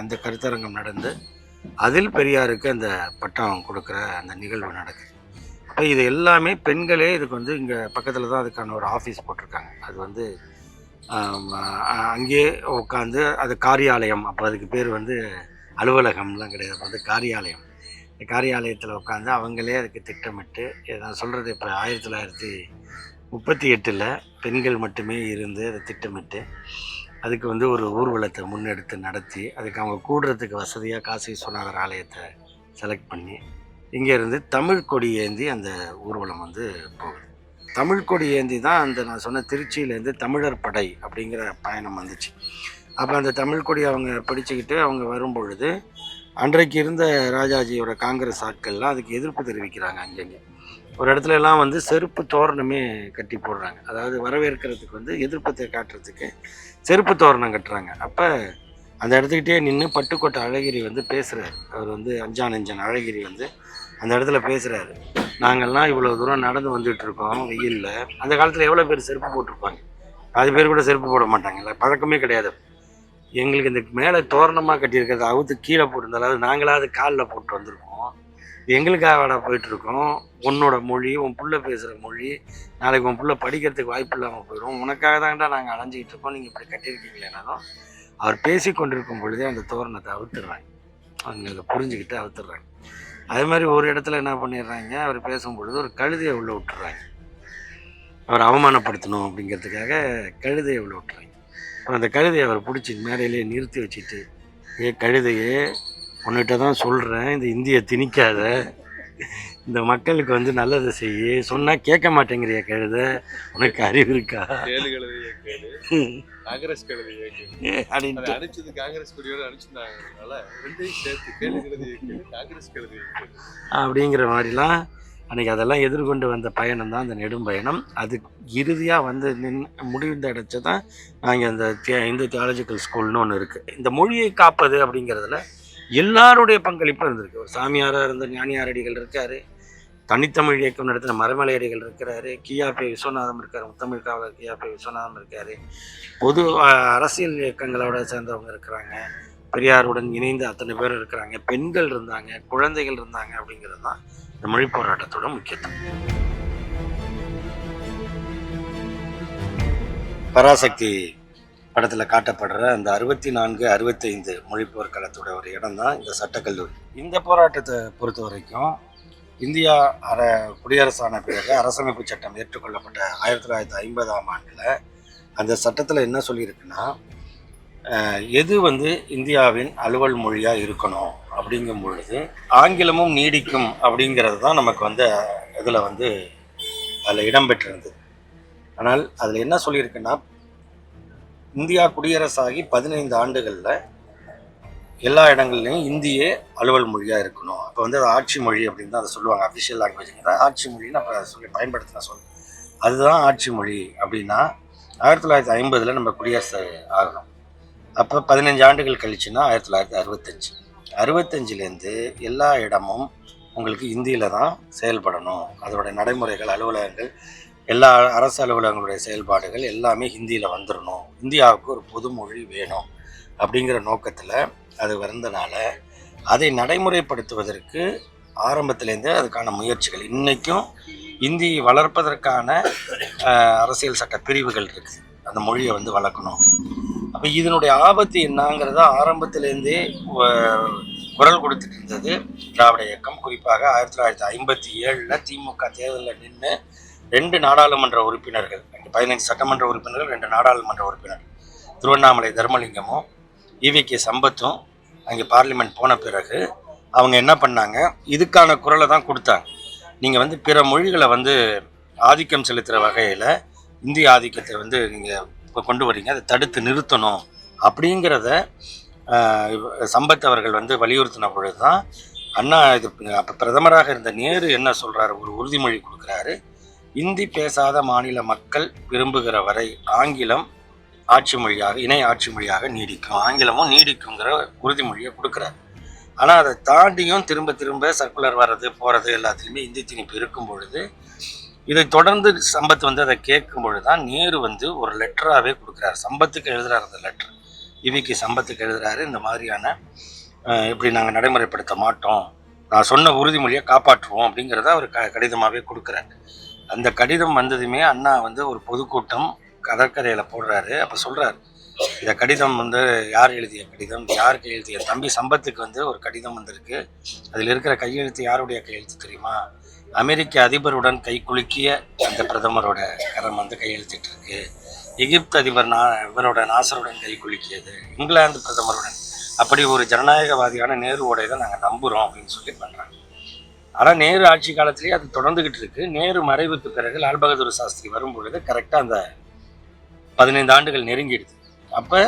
அந்த கருத்தரங்கம் நடந்து அதில் பெரியாருக்கு அந்த பட்டம் கொடுக்குற அந்த நிகழ்வு நடக்குது. இப்போ இது எல்லாமே பெண்களே இதுக்கு வந்து இங்கே பக்கத்தில் தான் அதுக்கான ஒரு ஆஃபீஸ் போட்டிருக்காங்க. அது வந்து அங்கேயே உட்காந்து அது காரியாலயம். அப்போ அதுக்கு பேர் வந்து அலுவலகம்லாம் கிடையாது, வந்து காரியாலயம். இந்த காரியாலயத்தில் உட்காந்து அவங்களே அதுக்கு திட்டமிட்டு, நான் சொல்கிறது இப்போ 1938 பெண்கள் மட்டுமே இருந்து அதை திட்டமிட்டு அதுக்கு வந்து ஒரு ஊர்வலத்தை முன்னெடுத்து நடத்தி அதுக்கு அவங்க கூடுறதுக்கு வசதியாக காசி விஸ்வநாதர் ஆலயத்தை செலக்ட் பண்ணி இங்கேருந்து தமிழ் கொடி ஏந்தி அந்த ஊர்வலம் வந்து போகுது. தமிழ் கொடி ஏந்தி தான் அந்த நான் சொன்ன திருச்சியிலேருந்து தமிழர் படை அப்படிங்கிற பயணம் வந்துச்சு. அப்போ அந்த தமிழ் கொடி அவங்க பிடிச்சிக்கிட்டு அவங்க வரும்பொழுது அன்றைக்கு இருந்த ராஜாஜியோட காங்கிரஸ் ஆட்கள்லாம் அதுக்கு எதிர்ப்பு தெரிவிக்கிறாங்க. அங்கங்கே ஒரு இடத்துல எல்லாம் வந்து செருப்பு தோரணமே கட்டி போடுறாங்க. அதாவது வரவேற்கிறதுக்கு வந்து எதிர்ப்பத்தை காட்டுறதுக்கு செருப்பு தோரணம் கட்டுறாங்க. அப்போ அந்த இடத்துக்கிட்டே நின்று பட்டுக்கோட்டை அழகிரி வந்து பேசுகிறார். அவர் வந்து அஞ்சான் அழகிரி வந்து அந்த இடத்துல பேசுகிறாரு. நாங்கள்லாம் இவ்வளோ தூரம் நடந்து வந்துட்டுருக்கோம் வெயிலில். அந்த காலத்தில் எவ்வளோ பேர் செருப்பு போட்டிருப்பாங்க? 10 பேர் கூட செருப்பு போட மாட்டாங்கல்ல, பழக்கமே கிடையாது. எங்களுக்கு இந்த மேலே தோரணமாக கட்டியிருக்கிறத அவுத்து கீழே போட்டிருந்தாலும் அதாவது நாங்களாவது காலில் போட்டு வந்திருக்கோம். எங்களுக்காக போயிட்டுருக்கோம். உன்னோட மொழி, உன் புள்ள பேசுகிற மொழி, நாளைக்கு உன் புள்ள படிக்கிறதுக்கு வாய்ப்பு இல்லாமல் போயிடும். உனக்காக தான்டா நாங்கள் அலைஞ்சிக்கிட்டு இருக்கோம், நீங்கள் இப்படி கட்டியிருக்கீங்களேனாலும் அவர் பேசி கொண்டிருக்கும் பொழுதே அந்த தோரணத்தை அவுத்துடுறாங்க. அவங்க அதை புரிஞ்சுக்கிட்டு அவுத்துடுறாங்க. அதே மாதிரி ஒரு இடத்துல என்ன பண்ணிடுறாங்க, அவர் பேசும்பொழுது ஒரு கழுதையை உள்ளே விட்டுறாங்க. அவர் அவமானப்படுத்தணும் அப்படிங்கிறதுக்காக கழுதையை உள்ளே விட்டுறாங்க. அப்புறம் அந்த கழுதையை அவர் பிடிச்சி மேடையிலே நிறுத்தி வச்சுட்டு, கழுதையே உன்னிட்ட தான் சொல்கிறேன், இந்த இந்தியை திணிக்காத, இந்த மக்களுக்கு வந்து நல்லதை செய்ய சொன்னால் கேட்க மாட்டேங்கிறிய கழுதை, உனக்கு அறிவு இருக்கா? அப்படிங்கிற மாதிரிலாம் அன்றைக்கி அதெல்லாம் எதிர்கொண்டு வந்த பயணம் தான் அந்த நெடும் பயணம். அது இறுதியாக வந்து முடிந்த இடச்ச தான் நாங்கள் அந்த இந்து தியாலஜிக்கல் ஸ்கூல்னு ஒன்று இருக்குது. இந்த மொழியை காப்பது அப்படிங்கிறதுல எல்லாருடைய பங்களிப்பும் இருந்திருக்கு. ஒரு சாமியாராக இருந்த ஞானியாரடிகள் இருக்கார், தனித்தமிழ் இயக்கம் நடத்தின மரமலையடிகள் இருக்கிறாரு, கியாபே விஸ்வநாதம் இருக்கார், முத்தமிழ் காவலர் கியாபே விஸ்வநாதம் இருக்கார், பொது அரசியல் இயக்கங்களோட சேர்ந்தவங்க இருக்கிறாங்க, பெரியாருடன் இணைந்து அத்தனை பேர் இருக்கிறாங்க, பெண்கள் இருந்தாங்க, குழந்தைகள் இருந்தாங்க. அப்படிங்கிறது தான் இந்த மொழி போராட்டத்தோட முக்கியத்துவம். பராசக்தி படத்தில் காட்டப்படுற அந்த 64, 65 மொழி போர்க்களத்தோட ஒரு இடம் தான் இந்த சட்டக்கல்லூரி. இந்த போராட்டத்தை பொறுத்த வரைக்கும் இந்தியா குடியரசான பிறகு அரசமைப்பு சட்டம் ஏற்றுக்கொள்ளப்பட்ட 1950ஆம் ஆண்டில் அந்த சட்டத்தில் என்ன சொல்லியிருக்குன்னா, எது வந்து இந்தியாவின் அலுவல் மொழியாக இருக்கணும் அப்படிங்கும் பொழுது ஆங்கிலமும் நீடிக்கும் அப்படிங்கிறது தான் நமக்கு வந்து இதில் வந்து அதில் இடம்பெற்றிருந்தது. ஆனால் அதில் என்ன சொல்லியிருக்குன்னா, இந்தியா குடியரசாகி 15 ஆண்டுகளில் எல்லா இடங்கள்லையும் இந்தியே அலுவல் மொழியாக இருக்கணும். அப்போ வந்து அது ஆட்சி மொழி அப்படின்னு தான் அதை சொல்லுவாங்க. அஃபிஷியல் லாங்குவேஜுங்கிற ஆட்சி மொழின்னு அப்போ சொல்லி பயன்படுத்தின சொல். அதுதான் ஆட்சி மொழி அப்படின்னா 1950 நம்ம குடியரசு ஆகணும். அப்போ 15 ஆண்டுகள் கழிச்சுன்னா 1965. 65லேருந்து எல்லா இடமும் உங்களுக்கு இந்தியில் தான் செயல்படணும். அதோட நடைமுறைகள், அலுவலகங்கள், எல்லா அரசு அலுவலகங்களுடைய செயல்பாடுகள் எல்லாமே ஹிந்தியில் வந்துடணும். இந்தியாவுக்கு ஒரு பொது மொழி வேணும் அப்படிங்கிற நோக்கத்தில் அது வந்தனால அதை நடைமுறைப்படுத்துவதற்கு ஆரம்பத்திலேருந்து அதுக்கான முயற்சிகள், இன்றைக்கும் இந்தி வளர்ப்பதற்கான அரசியல் சட்ட பிரிவுகள் இருக்குது. அந்த மொழியை வந்து வளர்க்கணும். அப்போ இதனுடைய ஆபத்து என்னங்கிறத ஆரம்பத்திலேருந்தே குரல் கொடுத்துட்டு இருந்தது திராவிட இயக்கம். குறிப்பாக 1957 திமுக தேர்தலில் நின்று 2 நாடாளுமன்ற உறுப்பினர்கள், 15 சட்டமன்ற உறுப்பினர்கள், 2 நாடாளுமன்ற உறுப்பினர்கள், திருவண்ணாமலை தர்மலிங்கமும் ஈவிகே சம்பத்தும் அங்கே பார்லிமெண்ட் போன பிறகு அவங்க என்ன பண்ணாங்க, இதுக்கான குரலை தான் கொடுத்தாங்க. நீங்கள் வந்து பிற மொழிகளை வந்து ஆதிக்கம் செலுத்துகிற வகையில் இந்திய ஆதிக்கத்தை வந்து நீங்கள் இப்போ கொண்டு வரீங்க, அதை தடுத்து நிறுத்தணும் அப்படிங்கிறத சம்பத் அவர்கள் வந்து வலியுறுத்தின பொழுது தான் அண்ணா இது அப்போ பிரதமராக இருந்த நேரு என்ன சொல்கிறாரு, ஒரு உறுதிமொழி கொடுக்குறாரு. இந்தி பேசாத மாநில மக்கள் விரும்புகிற வரை ஆங்கிலம் ஆட்சி மொழியாக, இணை ஆட்சி மொழியாக நீடிக்கும், ஆங்கிலமும் நீடிக்குங்கிற உறுதிமொழியை கொடுக்குறாரு. ஆனால் அதை தாண்டியும் திரும்ப திரும்ப சர்க்குலர் வர்றது போகிறது எல்லாத்துலேயுமே இந்தி திணிப்பு இருக்கும் பொழுது, இதை தொடர்ந்து சம்பத் வந்து அதை கேட்கும் பொழுது தான் நேரு வந்து ஒரு லெட்டராகவே கொடுக்குறாரு. சம்பத்துக்கு எழுதுறாரு. அந்த லெட்டர் இவிக்கு சம்பத்துக்கு எழுதுறாரு. இந்த மாதிரியான இப்படி நாங்கள் நடைமுறைப்படுத்த மாட்டோம், நான் சொன்ன உறுதிமொழியை காப்பாற்றுவோம் அப்படிங்கிறத அவர் கடிதமாகவே கொடுக்குறாரு. அந்த கடிதம் வந்ததுமே அண்ணா வந்து ஒரு பொதுக்கூட்டம் கடற்கரையில் போடுறாரு. அப்போ சொல்கிறார், இந்த கடிதம் வந்து யார் எழுதிய கடிதம், யாருக்கு எழுதிய, தம்பி சம்பத்துக்கு வந்து ஒரு கடிதம் வந்திருக்கு, அதில் இருக்கிற கையெழுத்து யாருடைய கையெழுத்து தெரியுமா, அமெரிக்க அதிபருடன் கை குலுக்கிய அந்த பிரதமரோட கரம் வந்து கையெழுத்திட்டு இருக்கு, எகிப்து அதிபர் இவரோட நாசருடன் கை குலுக்கியது, இங்கிலாந்து பிரதமருடன், அப்படி ஒரு ஜனநாயகவாதியான நேருவோட இதை நாங்கள் நம்புகிறோம் அப்படின்னு சொல்லி பண்ணுறாங்க. ஆனால் நேரு ஆட்சி காலத்திலேயே அது தொடர்ந்துக்கிட்டு இருக்கு. நேரு மறைவுக்கு பிறகு லால் பகதூர் சாஸ்திரி வரும்பொழுது கரெக்டாக அந்த 15 ஆண்டுகள் நெருங்கிடுது. அப்போ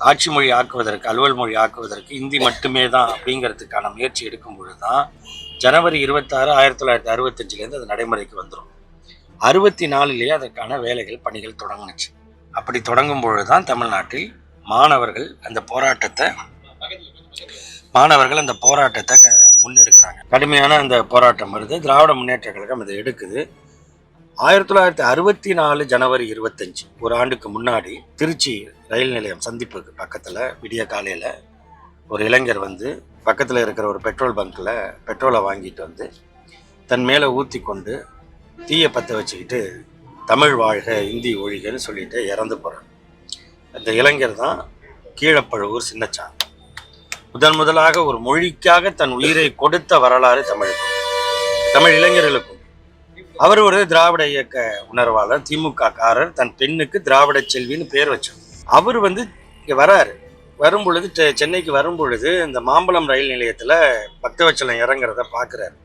ஆட்சி மொழி ஆக்குவதற்கு, அலுவல் மொழி ஆக்குவதற்கு இந்தி மட்டுமே தான் அப்படிங்கிறதுக்கான முயற்சி எடுக்கும் பொழுது தான் ஜனவரி 26, 1965 அது நடைமுறைக்கு வந்துடும். 64 அதற்கான வேலைகள், பணிகள் தொடங்குனுச்சு. அப்படி தொடங்கும் பொழுது தான் தமிழ்நாட்டில் மாணவர்கள் அந்த போராட்டத்தை முன்னெடுக்கிறாங்க. கடுமையான அந்த போராட்டம் வருது. திராவிட முன்னேற்ற கழகம் அதை எடுக்குது. 1964 ஜனவரி 25, ஒரு ஆண்டுக்கு முன்னாடி திருச்சி ரயில் நிலையம் சந்திப்புக்கு பக்கத்தில் விடிய காலையில் ஒரு இளைஞர் வந்து பக்கத்தில் இருக்கிற ஒரு பெட்ரோல் பங்க்கில் பெட்ரோலை வாங்கிட்டு வந்து தன் மேலே ஊற்றி கொண்டு தீயை பற்ற வச்சுக்கிட்டு தமிழ் வாழ்க இந்தி ஒழிகன்னு சொல்லிட்டு இறந்து போகிறார். அந்த இளைஞர் தான் கீழப்பழுவூர் சின்னச்சாமி. முதலாக ஒரு மொழிக்காக தன் உயிரை கொடுத்த வரலாறு தமிழுக்கும், தமிழ் இளைஞர்களுக்கும். அவர் ஒரு திராவிட இயக்க உணர்வாளர், திமுக காரர், தன் பெண்ணுக்கு திராவிட செல்வின்னு பேர் வச்சார். அவர் வந்து இங்கே வரும் பொழுது சென்னைக்கு வரும் பொழுது இந்த மாம்பழம் ரயில் நிலையத்தில் பக்தவச்சலம் இறங்குறத பார்க்குறாரு.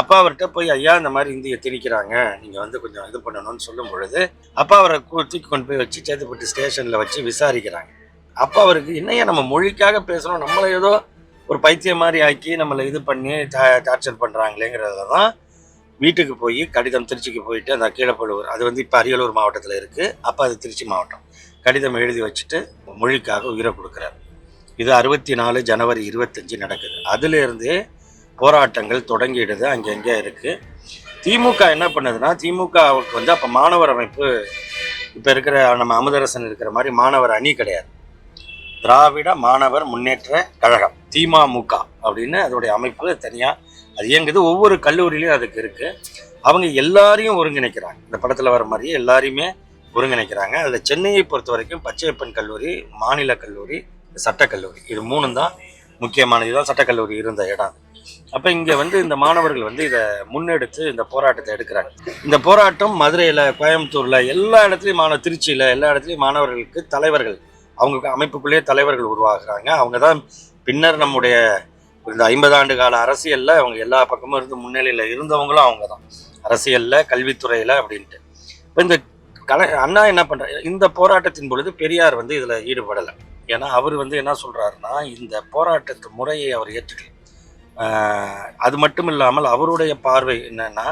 அப்பா அவர்கிட்ட போய், ஐயா இந்த மாதிரி இந்தியை திணிக்கிறாங்க, நீங்கள் வந்து கொஞ்சம் இது பண்ணணும்னு சொல்லும் பொழுது அப்பா அவரை தூக்கி கொண்டு போய் வச்சு சேத்துப்பட்டு ஸ்டேஷனில் வச்சு விசாரிக்கிறாங்க. அப்போ அவருக்கு என்னையா நம்ம மொழிக்காக பேசுகிறோம், நம்மளை ஏதோ ஒரு பைத்தியம் மாதிரி ஆக்கி நம்மளை இது பண்ணி டார்ச்சர் பண்ணுறாங்களேங்கிறத தான் வீட்டுக்கு போய் கடிதம், திருச்சிக்கு போயிட்டு அந்த கீழப்பழுவூர், அது வந்து இப்போ அரியலூர் மாவட்டத்தில் இருக்குது, அப்போ அது திருச்சி மாவட்டம், கடிதம் எழுதி வச்சுட்டு மொழிக்காக உயிரை கொடுக்குறாரு. இது 64 ஜனவரி 25 நடக்குது. அதுலேருந்தே போராட்டங்கள் தொடங்கிடுது, அங்கங்கே இருக்குது. திமுக என்ன பண்ணுதுன்னா, திமுகவுக்கு வந்து அப்போ மாணவர் அமைப்பு இப்போ இருக்கிற நம்ம அமுதரசன் இருக்கிற மாதிரி மாணவர் அணி கிடையாது. திராவிட மாணவர் முன்னேற்ற கழகம், திமுக அப்படின்னு அதோடைய அமைப்பு தனியாக அது இயங்குது. ஒவ்வொரு கல்லூரியிலையும் அதுக்கு இருக்குது. அவங்க எல்லாரையும் ஒருங்கிணைக்கிறாங்க. இந்த படத்தில் வர மாதிரியே எல்லாரையுமே ஒருங்கிணைக்கிறாங்க. அதில் சென்னையை பொறுத்த வரைக்கும் பச்சையப்பன் கல்லூரி, மாநில கல்லூரி, சட்டக்கல்லூரி, இது 3 தான் முக்கியமானது. இதுதான் சட்டக்கல்லூரி இருந்த இடம். அப்போ இங்கே வந்து இந்த மாணவர்கள் வந்து இதை முன்னெடுத்து இந்த போராட்டத்தை எடுக்கிறாங்க. இந்த போராட்டம் மதுரையில், கோயம்புத்தூரில், எல்லா இடத்துலையும் திருச்சியில் எல்லா இடத்துலையும் மாணவர்களுக்கு தலைவர்கள், அவங்க அமைப்புக்குள்ளேயே தலைவர்கள் உருவாகுறாங்க. அவங்க தான் பின்னர் நம்முடைய இந்த 50 ஆண்டு கால அரசியலில் அவங்க எல்லா பக்கமும் இருந்து முன்னிலையில் இருந்தவங்களும் அவங்க தான், அரசியலில், கல்வித்துறையில் அப்படின்ட்டு. இப்போ இந்த அண்ணா என்ன பண்ணுறாரு, இந்த போராட்டத்தின் பொழுது பெரியார் வந்து இதில் ஈடுபடலை. ஏன்னா அவர் வந்து என்ன சொல்கிறாருன்னா, இந்த போராட்டத்து முறையை அவர் ஏற்றுக்கல. அது மட்டும் இல்லாமல் அவருடைய பார்வை என்னன்னா,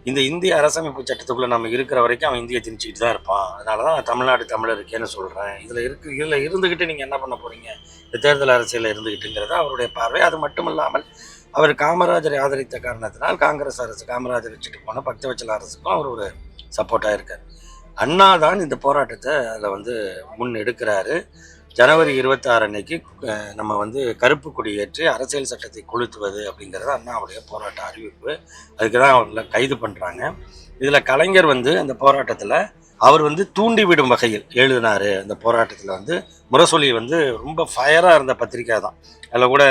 இந்த இந்திய அரசமைப்பு சட்டத்துக்குள்ளே நம்ம இருக்கிற வரைக்கும் அவன் இந்தியை திணிச்சிக்கிட்டு தான் இருப்பான். அதனால தான் நான் தமிழ்நாடு தமிழர் இருக்கேன்னு சொல்கிறேன். இதில் இருந்துக்கிட்டு நீங்கள் என்ன பண்ண போகிறீங்க, இந்த தேர்தல் அரசியலில் இருந்துக்கிட்டுங்கிறது அவருடைய பார்வை. அது மட்டும் இல்லாமல் அவர் காமராஜரை ஆதரித்த காரணத்தினால் காங்கிரஸ் அரசு, காமராஜர் வச்சுட்டு போன பக்தவச்சல அரசுக்கும் அவர் ஒரு சப்போர்ட்டாக இருக்கார். அண்ணா தான் இந்த போராட்டத்தை அதில் வந்து முன் எடுக்கிறாரு. ஜனவரி 26 அன்னைக்கு நம்ம வந்து கருப்பு கொடி ஏற்றி அரசியல் சட்டத்தை கொளுத்துவது அப்படிங்கிறது அண்ணாவுடைய போராட்ட அறிவிப்பு. அதுக்கு தான் அவங்கள கைது பண்ணுறாங்க. இதில் கலைஞர் வந்து அந்த போராட்டத்தில் அவர் வந்து தூண்டிவிடும் வகையில் எழுதினார். அந்த போராட்டத்தில் வந்து முரசொலி வந்து ரொம்ப ஃபயராக இருந்த பத்திரிக்கை தான். அதில் கூட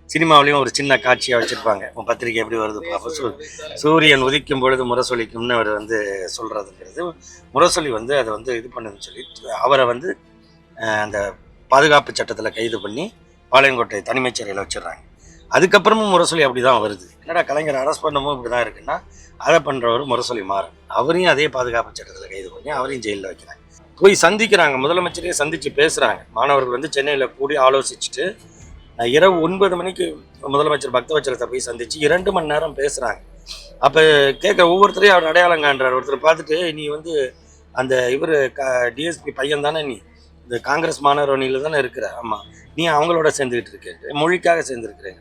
சினிமாவிலையும் ஒரு சின்ன காட்சியாக வச்சுருப்பாங்க, உன் பத்திரிக்கை எப்படி வருதுப்பா, அப்போ சூரியன் உதிக்கும் பொழுது முரசொலிக்கும்னு அவர் வந்து சொல்கிறதுங்கிறது. முரசொலி வந்து அதை வந்து இது பண்ணுதுன்னு சொல்லி அவரை வந்து அந்த பாதுகாப்பு சட்டத்தில் கைது பண்ணி பாளையங்கோட்டை தனிமைச் சிறையில் வச்சிடுறாங்க. அதுக்கப்புறமும் முரசொலி அப்படி தான் வருது. என்னடா கலைஞர் அரெஸ்ட் பண்ணவும் இப்படி தான் இருக்குன்னா, அதை பண்ணுறவர் முரசொலி மாறன், அவரையும் அதே பாதுகாப்பு சட்டத்தில் கைது பண்ணி அவரையும் ஜெயிலில் வைக்கிறாங்க. போய் சந்திக்கிறாங்க, முதலமைச்சரையே சந்தித்து பேசுகிறாங்க. மாணவர்கள் வந்து சென்னையில் கூடி ஆலோசிச்சுட்டு இரவு 9 மணிக்கு முதலமைச்சர் பக்தவச்சலத்தை போய் சந்தித்து 2 மணி நேரம் பேசுகிறாங்க. அப்போ கேட்க ஒவ்வொருத்தரையும் அவர் அடையாளம் காண்றார். ஒருத்தர் பார்த்துட்டு, நீ வந்து அந்த இவர் டிஎஸ்பி பையன் தானே, நீ இந்த காங்கிரஸ் மாணவர் அணியில் தானே இருக்கிற, ஆமாம், நீ அவங்களோட சேர்ந்துக்கிட்டு இருக்க, மொழிக்காக சேர்ந்துருக்கிறேங்க.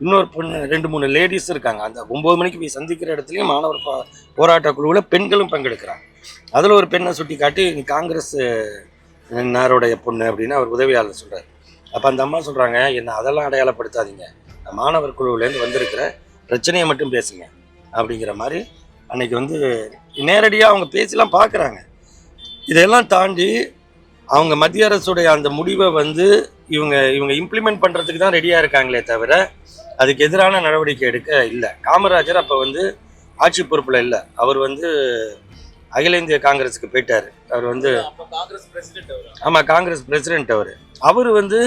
இன்னொரு பொண்ணு 2-3 லேடிஸ் இருக்காங்க. அந்த 9 மணிக்கு போய் சந்திக்கிற இடத்துலையும் மாணவர் போராட்ட குழுவில் பெண்களும் பங்கெடுக்கிறாங்க. அதில் ஒரு பெண்ணை சுட்டி காட்டி, நீ காங்கிரஸ் நாருடைய பொண்ணு அப்படின்னு அவர் உதவியாளர் சொல்கிறார். அப்போ அந்த அம்மா சொல்கிறாங்க, என்ன அதெல்லாம் அடையாளப்படுத்தாதீங்க, மாணவர் குழுவிலேருந்து வந்திருக்கிற பிரச்சனையை மட்டும் பேசுங்க அப்படிங்கிற மாதிரி அன்னைக்கு வந்து நேரடியாக அவங்க பேசிலாம் பார்க்குறாங்க. இதையெல்லாம் தாண்டி அவங்க மத்திய அரசுடைய அந்த முடிவை வந்து இவங்க இம்ப்ளிமெண்ட் பண்ணுறதுக்கு தான் ரெடியாக இருக்காங்களே தவிர அதுக்கு எதிரான நடவடிக்கை எடுக்க இல்லை. காமராஜர் அப்போ வந்து ஆட்சி பொறுப்பில் இல்லை, அவர் வந்து அகில இந்திய காங்கிரஸுக்கு போயிட்டார். அவர் வந்து ஆமாம் காங்கிரஸ் பிரசிடென்ட். அவர் வந்து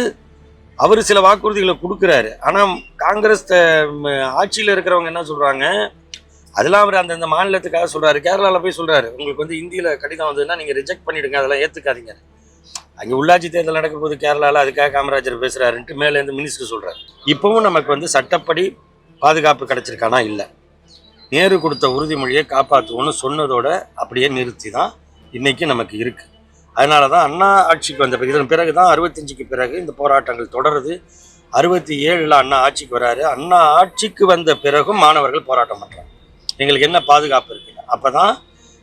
அவர் சில வாக்குறுதிகளை கொடுக்குறாரு. ஆனால் காங்கிரஸ் ஆட்சியில் இருக்கிறவங்க என்ன சொல்கிறாங்க, அதெல்லாம் அவர் அந்தந்த மாநிலத்துக்காக சொல்கிறாரு. கேரளாவில் போய் சொல்கிறாரு, உங்களுக்கு வந்து இந்தியில் கடிதம் வந்ததுன்னா நீங்கள் ரிஜெக்ட் பண்ணிவிடுங்க, அதெல்லாம் ஏற்றுக்காதீங்க. அங்கே உள்ளாட்சி தேர்தல் நடக்கும் போது கேரளாவில் அதுக்காக காமராஜர் பேசுகிறாருன்ட்டு மேலேருந்து மினிஸ்டர் சொல்கிறார். இப்போவும் நமக்கு வந்து சட்டப்படி பாதுகாப்பு கிடச்சிருக்கானா இல்லை. நேரு கொடுத்த உறுதிமொழியை காப்பாற்றுவோன்னு சொன்னதோட அப்படியே நிறுத்தி தான் இன்றைக்கி நமக்கு இருக்குது. அதனால தான் அண்ணா ஆட்சிக்கு வந்த இதன் பிறகு தான் 65க்கு பிறகு இந்த போராட்டங்கள் தொடருது. 67 அண்ணா ஆட்சிக்கு வராரு. அண்ணா ஆட்சிக்கு வந்த பிறகும் மாணவர்கள் போராட்டம் பண்ணுறாங்க, எங்களுக்கு என்ன பாதுகாப்பு இருக்குங்க. அப்போ தான்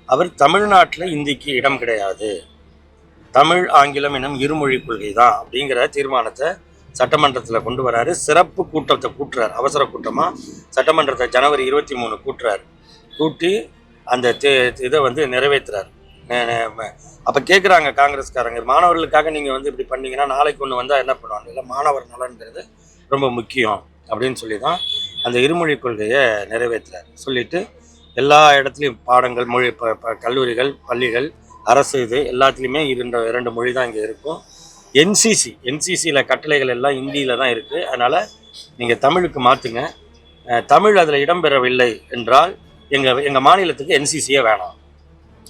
அவர் தமிழ்நாட்டில் இந்திக்கு இடம் கிடையாது, தமிழ் ஆங்கிலம் எனும் இருமொழி கொள்கை தான் அப்படிங்கிற தீர்மானத்தை சட்டமன்றத்தில் கொண்டு வராரு. சிறப்பு கூட்டத்தை கூட்டுறாரு, அவசர கூட்டமாக சட்டமன்றத்தை ஜனவரி 23 கூட்டுறாரு. கூட்டி அந்த இதை வந்து நிறைவேற்றுறாரு. அப்போ கேட்குறாங்க காங்கிரஸ்காரங்க, மாணவர்களுக்காக நீங்கள் வந்து இப்படி பண்ணீங்கன்னா நாளைக்கு ஒன்று வந்தால் என்ன பண்ணுவாங்க, இல்லை மாணவர் நலன்கிறது ரொம்ப முக்கியம் அப்படின்னு சொல்லி தான் அந்த இருமொழி கொள்கையை நிறைவேற்றுறாரு. சொல்லிட்டு எல்லா இடத்துலையும் பாடங்கள் மொழி கல்லூரிகள் பள்ளிகள் அரசு இது எல்லாத்துலேயுமே 2 மொழி தான் இங்கே இருக்கும். என்சிசியில் கட்டளைகள் எல்லாம் ஹிந்தியில் தான் இருக்குது. அதனால் நீங்கள் தமிழுக்கு மாற்றுங்க, தமிழ் அதில் இடம்பெறவில்லை என்றால் எங்கள் மாநிலத்துக்கு என்சிசியே வேணாம்,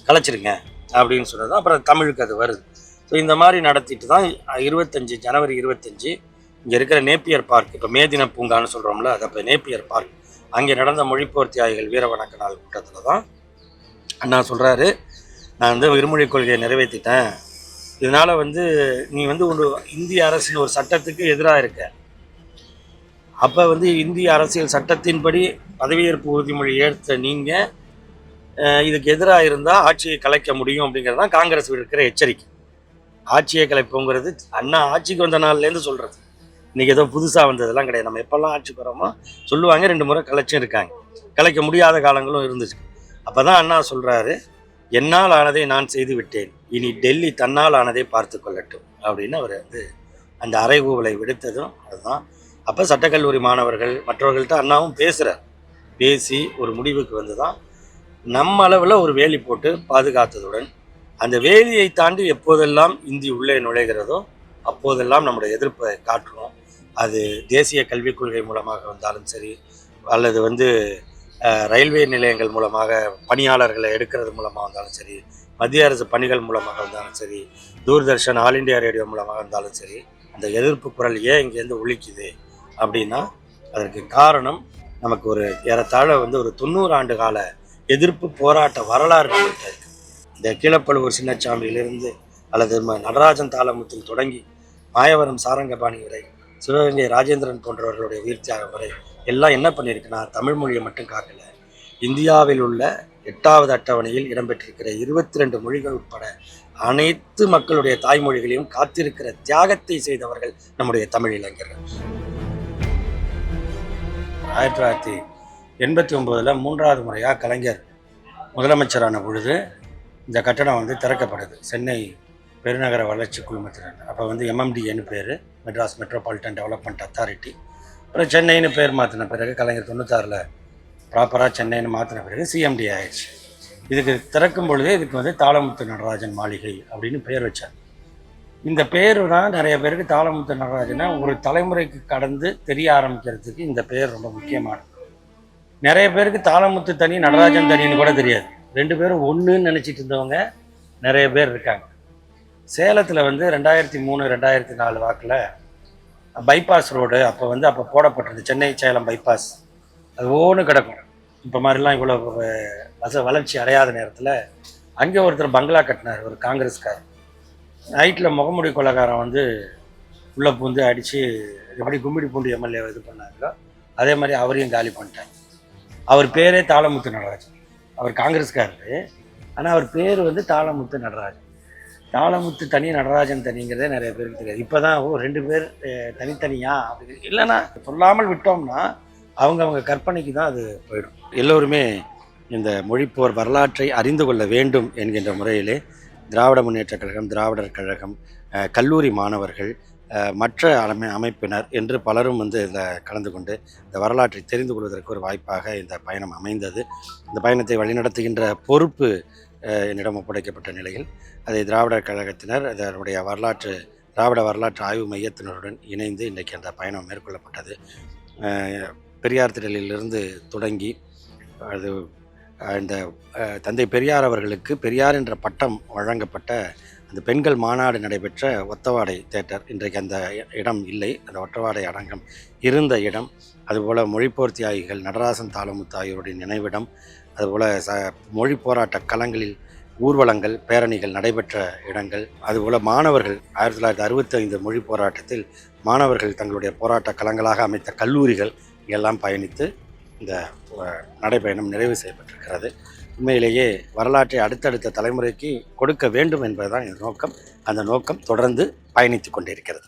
கலைச்சிருங்க அப்படின்னு சொன்னது. அப்புறம் தமிழுக்கு அது வருது. ஸோ இந்த மாதிரி நடத்திட்டு தான் ஜனவரி 25 இங்கே இருக்கிற நேப்பியர் பார்க், இப்போ மேதின பூங்கான்னு சொல்கிறோம்ல, அது அப்போ நேப்பியர் பார்க், அங்கே நடந்த மொழிப்போர் தியாகிகள் வீர வணக்க நாள் கூட்டத்தில் தான் அண்ணா சொல்கிறாரு, நான் வந்து இருமொழி கொள்கையை நிறைவேற்றிட்டேன், இதனால் வந்து நீ வந்து ஒரு இந்திய அரசின் ஒரு சட்டத்துக்கு எதிராக இருக்க, அப்போ வந்து இந்திய அரசியல் சட்டத்தின்படி பதவியேற்பு உறுதிமொழி ஏற்ற நீங்கள் இதுக்கு எதிராக இருந்தால் ஆட்சியை கலைக்க முடியும் அப்படிங்கிறது தான் காங்கிரஸ் இருக்கிற எச்சரிக்கை. ஆட்சியை கலைப்போங்கிறது அண்ணா ஆட்சிக்கு வந்த நாள்லேருந்து சொல்கிறது, இன்றைக்கி ஏதோ புதுசாக வந்ததெல்லாம் கிடையாது. நம்ம எப்போல்லாம் ஆட்சிக்கு வரோமோ சொல்லுவாங்க, 2 முறை கலைச்சும் இருக்காங்க, கலைக்க முடியாத காலங்களும் இருந்துச்சு. அப்போ தான் அண்ணா சொல்கிறாரு, என்னால் ஆனதை நான் செய்து விட்டேன், இனி டெல்லி தன்னால் ஆனதை பார்த்து கொள்ளட்டும் அப்படின்னு அவர் வந்து அந்த அறைகூவலை விடுத்ததும் அதுதான். அப்போ சட்டக்கல்லூரி மாணவர்கள் மற்றவர்கள்ட்ட அண்ணாவும் பேசுகிறார். பேசி ஒரு முடிவுக்கு வந்து தான் நம்ம அளவில் ஒரு வேலி போட்டு பாதுகாத்ததுடன் அந்த வேலியை தாண்டி எப்போதெல்லாம் இந்தி உள்ளே நுழைகிறதோ அப்போதெல்லாம் நம்முடைய எதிர்ப்பை காட்டுறோம். அது தேசிய கல்விக் கொள்கை மூலமாக வந்தாலும் சரி, அல்லது வந்து ரயில்வே நிலையங்கள் மூலமாக பணியாளர்களை எடுக்கிறது மூலமாக இருந்தாலும் சரி, மத்திய அரசு பணிகள் மூலமாக இருந்தாலும் சரி, தூர்தர்ஷன் ஆல் இண்டியா ரேடியோ மூலமாக இருந்தாலும் சரி, அந்த எதிர்ப்பு குரல் ஏன் இங்கேருந்து ஒலிக்குது அப்படின்னா அதற்கு காரணம் நமக்கு ஒரு ஏறத்தாழ ஒரு 90 ஆண்டு கால எதிர்ப்பு போராட்ட வரலாறு நம்மகிட்ட இருக்கு. இந்த கீழப்பழுவூர் சின்னச்சாமியிலிருந்து அல்லது நடராஜன் தாளமுத்தில் தொடங்கி மாயவரம் சாரங்கபாணி வரை, சிவகங்கை ராஜேந்திரன் போன்றவர்களுடைய உயிர் தியாகம் வரை எல்லாம் என்ன பண்ணியிருக்குன்னா தமிழ் மொழியை மட்டும் காக்கல, இந்தியாவில் உள்ள 8வது அட்டவணையில் இடம்பெற்றிருக்கிற 22 மொழிகள் உட்பட அனைத்து மக்களுடைய தாய்மொழிகளையும் காத்திருக்கிற தியாகத்தை செய்தவர்கள் நம்முடைய தமிழ் இளைஞர்கள். 1989 3வது முறையாக கலைஞர் முதலமைச்சரான பொழுது இந்த கட்டடம் திறக்கப்படுது. சென்னை பெருநகர வளர்ச்சி குழுமத்தினர், அப்போ MMDAன்னு பேர், மெட்ராஸ் மெட்ரோபாலிட்டன் டெவலப்மெண்ட் அத்தாரிட்டி. அப்புறம் சென்னைன்னு பேர் மாற்றின பிறகு கலைஞர் 96 ப்ராப்பராக சென்னைன்னு மாற்றின பிறகு CMD ஆயிடுச்சு. இதுக்கு திறக்கும் பொழுதே இதுக்கு தாளமுத்து நடராஜன் மாளிகை அப்படின்னு பேர் வச்சார். இந்த பேர் தான் நிறைய பேருக்கு தாளமுத்து நடராஜனை ஒரு தலைமுறைக்கு கடந்து தெரிய ஆரம்பிக்கிறதுக்கு இந்த பேர் ரொம்ப முக்கியமானது. நிறைய பேருக்கு தாளமுத்து தனி நடராஜன் தனின்னு கூட தெரியாது. 2 பேரும் ஒன்றுன்னு நினச்சிட்டு இருந்தவங்க நிறைய பேர் இருக்காங்க. சேலத்தில் 2003 2004 வாக்கில் பைபாஸ் ரோடு அப்போ போடப்பட்டிருந்தது, சென்னை சேலம் பைபாஸ். அது ஒன்று கிடக்கும். இப்போ மாதிரிலாம் இவ்வளோ வளர்ச்சி அடையாத நேரத்தில் அங்கே ஒருத்தர் பங்களா கட்டினார், ஒரு காங்கிரஸ்கார். நைட்டில் முகமுடி கொலைக்காரன் உள்ளே பூந்து அடித்து எப்படி கும்மிடி பூண்டி MLA இது பண்ணாங்களோ அதே மாதிரி அவரையும் காலி பண்ணிட்டாங்க. அவர் பேரே தாளமுத்து நடராஜன். அவர் காங்கிரஸ்காரரு, ஆனால் அவர் பேர் தாளமுத்து நடராஜன். தாளமுத்து தனி நடராஜன் தனிங்கிறதே நிறைய பேருக்கு தெரியாது. இப்போ தான் 2 பேர் தனித்தனியா அப்படி இல்லைன்னா சொல்லாமல் விட்டோம்னா அவங்க கற்பனைக்கு தான் அது போயிடும். எல்லோருமே இந்த மொழிப்போர் வரலாற்றை அறிந்து கொள்ள வேண்டும் என்கின்ற முறையிலே திராவிட முன்னேற்றக் கழகம், திராவிடர் கழகம், கல்லூரி மாணவர்கள், மற்ற அமைப்பினர் என்று பலரும் இதில் கலந்து கொண்டு இந்த வரலாற்றை தெரிந்து கொள்வதற்கு ஒரு வாய்ப்பாக இந்த பயணம் அமைந்தது. இந்த பயணத்தை வழிநடத்துகின்ற பொறுப்பு என்னிடம் ஒப்படைக்கப்பட்ட நிலையில் அதை திராவிடர் கழகத்தினர் அதனுடைய திராவிட வரலாற்று ஆய்வு மையத்தினருடன் இணைந்து இன்றைக்கு அந்த பயணம் மேற்கொள்ளப்பட்டது. பெரியார் திடலிலிருந்து தொடங்கி அது இந்த தந்தை பெரியார் அவர்களுக்கு பெரியார் என்ற பட்டம் வழங்கப்பட்ட அந்த பெண்கள் மாநாடு நடைபெற்ற ஒத்தவாடை தேட்டர், இன்றைக்கு அந்த இடம் இல்லை, அந்த ஒற்றவாடை அரங்கம் இருந்த இடம். அதுபோல் மொழிப்போர் தியாகிகள் நடராசன் தாளமுத்து ஆகியோருடைய நினைவிடம், அதுபோல் மொழி போராட்ட களங்களில் ஊர்வலங்கள் பேரணிகள் நடைபெற்ற இடங்கள், அதுபோல் மாணவர்கள் 1965 மொழி போராட்டத்தில் மாணவர்கள் தங்களுடைய போராட்ட களங்களாக அமைத்த கல்லூரிகள் எல்லாம் பயணித்து இந்த நடைபயணம் நிறைவு செய்யப்பட்டிருக்கிறது. உண்மையிலேயே வரலாற்றை அடுத்தடுத்த தலைமுறைக்கு கொடுக்க வேண்டும் என்பதுதான் என் நோக்கம். அந்த நோக்கம் தொடர்ந்து பயணித்து கொண்டிருக்கிறது.